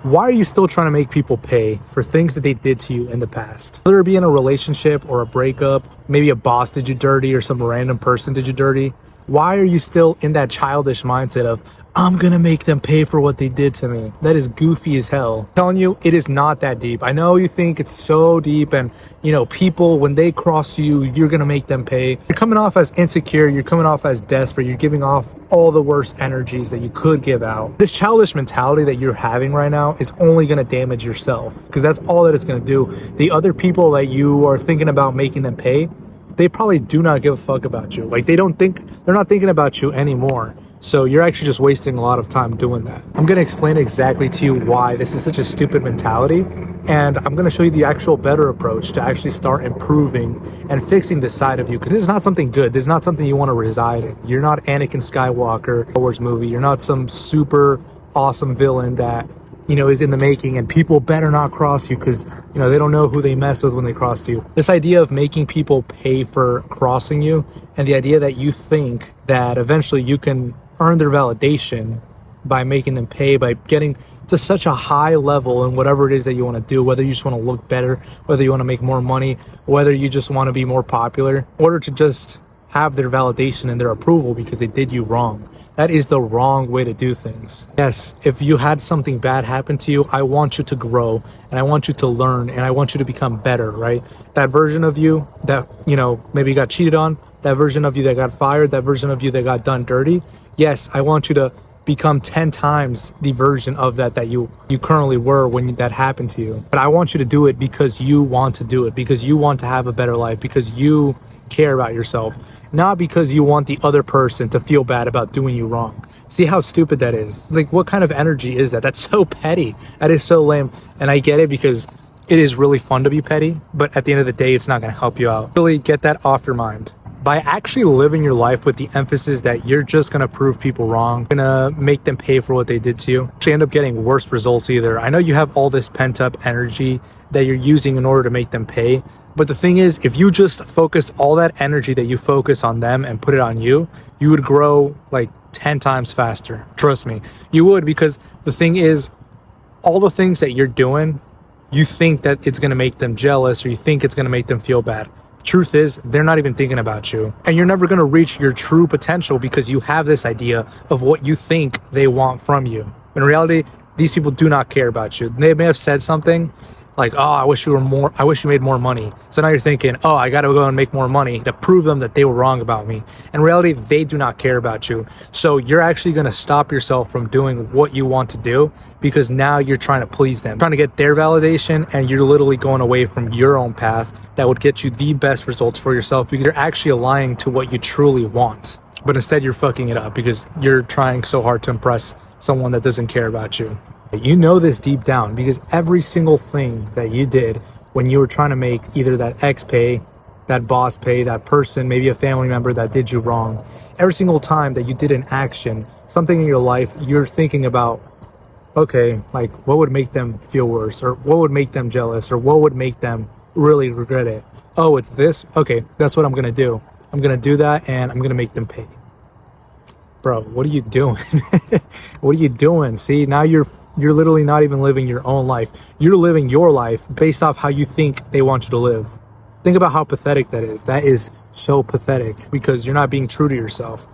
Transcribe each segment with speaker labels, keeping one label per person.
Speaker 1: why are you still trying to make people pay for things that they did to you in the past? Whether it be in a relationship or a breakup, maybe a boss did you dirty or some random person did you dirty. Why are you still in that childish mindset of, I'm gonna make them pay for what they did to me? That is goofy as hell. I'm telling you, it is not that deep. I know you think it's so deep and, people, when they cross you, you're gonna make them pay. You're coming off as insecure, you're coming off as desperate, you're giving off all the worst energies that you could give out. This childish mentality that you're having right now is only gonna damage yourself, because that's all that it's gonna do. The other people that you are thinking about making them pay, they probably do not give a fuck about you. Like, they're not thinking about you anymore. So you're actually just wasting a lot of time doing that. I'm going to explain exactly to you why this is such a stupid mentality. And I'm going to show you the actual better approach to actually start improving and fixing this side of you. Because this is not something good. This is not something you want to reside in. You're not Anakin Skywalker, Star Wars movie. You're not some super awesome villain that, is in the making, and people better not cross you because, they don't know who they mess with when they cross you. This idea of making people pay for crossing you, and the idea that you think that eventually you can earn their validation by making them pay, by getting to such a high level in whatever it is that you want to do, whether you just want to look better, whether you want to make more money, whether you just want to be more popular, in order to just have their validation and their approval because they did you wrong. That is the wrong way to do things. Yes, if you had something bad happen to you, I want you to grow and I want you to learn and I want you to become better, right? That version of you that, maybe got cheated on, that version of you that got fired, that version of you that got done dirty. Yes, I want you to become 10 times the version of that you currently were when that happened to you. But I want you to do it because you want to do it, because you want to have a better life, because you care about yourself, not because you want the other person to feel bad about doing you wrong. See how stupid that is? Like, what kind of energy is that? That's so petty. That is so lame. And I get it because it is really fun to be petty, but at the end of the day, it's not going to help you out. Really get that off your mind. By actually living your life with the emphasis that you're just going to prove people wrong, going to make them pay for what they did to you, actually end up getting worse results either. I know you have all this pent up energy that you're using in order to make them pay. But the thing is, if you just focused all that energy that you focus on them and put it on you, you would grow like 10 times faster. Trust me, you would, because the thing is, all the things that you're doing, you think that it's going to make them jealous or you think it's going to make them feel bad. Truth is, they're not even thinking about you, and you're never going to reach your true potential because you have this idea of what you think they want from you. In reality, these people do not care about you. They may have said something like, oh, I wish you made more money. So now you're thinking, oh, I got to go and make more money to prove them that they were wrong about me. In reality, they do not care about you. So you're actually going to stop yourself from doing what you want to do because now you're trying to please them, trying to get their validation, and you're literally going away from your own path that would get you the best results for yourself because you're actually aligning to what you truly want. But instead, you're fucking it up because you're trying so hard to impress someone that doesn't care about you. You know this deep down because every single thing that you did when you were trying to make either that ex pay, that boss pay, that person, maybe a family member that did you wrong, every single time that you did an action, something in your life, you're thinking about, okay, like what would make them feel worse, or what would make them jealous, or what would make them really regret it. Oh, it's this? Okay, that's what I'm going to do. I'm going to do that and I'm going to make them pay. Bro, what are you doing? What are you doing? See, now you're literally not even living your own life. You're living your life based off how you think they want you to live. Think about how pathetic that is. That is so pathetic because you're not being true to yourself.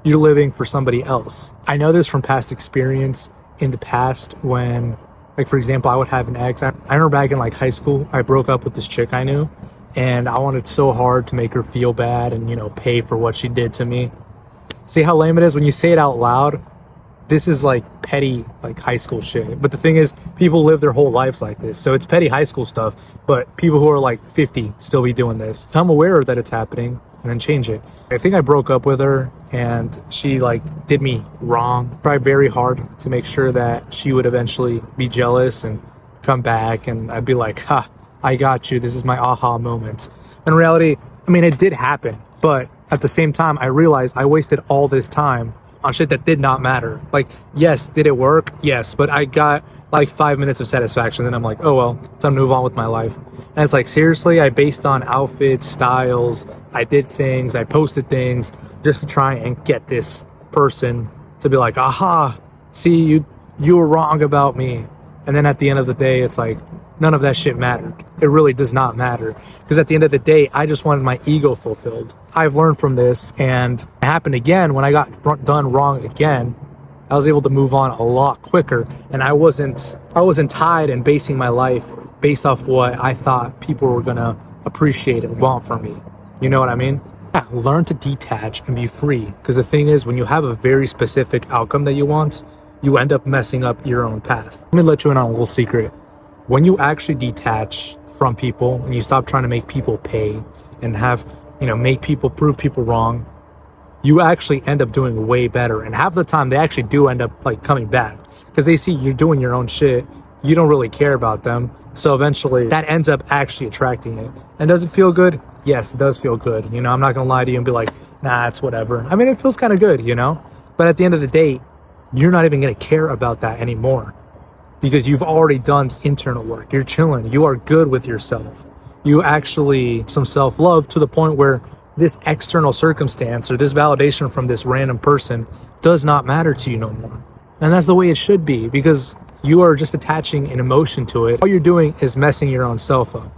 Speaker 1: You're living for somebody else. I know this from past experience in the past when, like, for example, I would have an ex. I remember back in like high school, I broke up with this chick I knew and I wanted so hard to make her feel bad and, pay for what she did to me. See how lame it is when you say it out loud? This is like petty, like high school shit. But the thing is, people live their whole lives like this. So it's petty high school stuff, but people who are like 50 still be doing this. I'm aware that it's happening and then change it. I think I broke up with her and she like did me wrong. Tried very hard to make sure that she would eventually be jealous and come back. And I'd be like, ha, I got you. This is my aha moment. In reality, I mean, it did happen. But at the same time, I realized I wasted all this time on shit that did not matter. Like, yes, did it work? Yes, but I got like 5 minutes of satisfaction. Then I'm like, oh well, time to move on with my life. And it's like, seriously, I based on outfits, styles, I did things, I posted things just to try and get this person to be like, aha, see, you were wrong about me. And then at the end of the day, it's like, none of that shit mattered. It really does not matter. Because at the end of the day, I just wanted my ego fulfilled. I've learned from this, and it happened again when I got done wrong again. I was able to move on a lot quicker, and I wasn't tied and basing my life based off what I thought people were gonna appreciate and want from me. You know what I mean? Yeah, learn to detach and be free. Because the thing is, when you have a very specific outcome that you want, you end up messing up your own path. Let me let you in on a little secret. When you actually detach from people and you stop trying to make people pay and have, make people prove people wrong, you actually end up doing way better. And half the time they actually do end up like coming back because they see you're doing your own shit. You don't really care about them. So eventually that ends up actually attracting it. And does it feel good? Yes, it does feel good. I'm not going to lie to you and be like, nah, it's whatever. I mean, it feels kind of good, but at the end of the day, you're not even going to care about that anymore because you've already done the internal work. You're chilling. You are good with yourself. You actually some self-love to the point where this external circumstance or this validation from this random person does not matter to you no more. And that's the way it should be because you are just attaching an emotion to it. All you're doing is messing your own self up.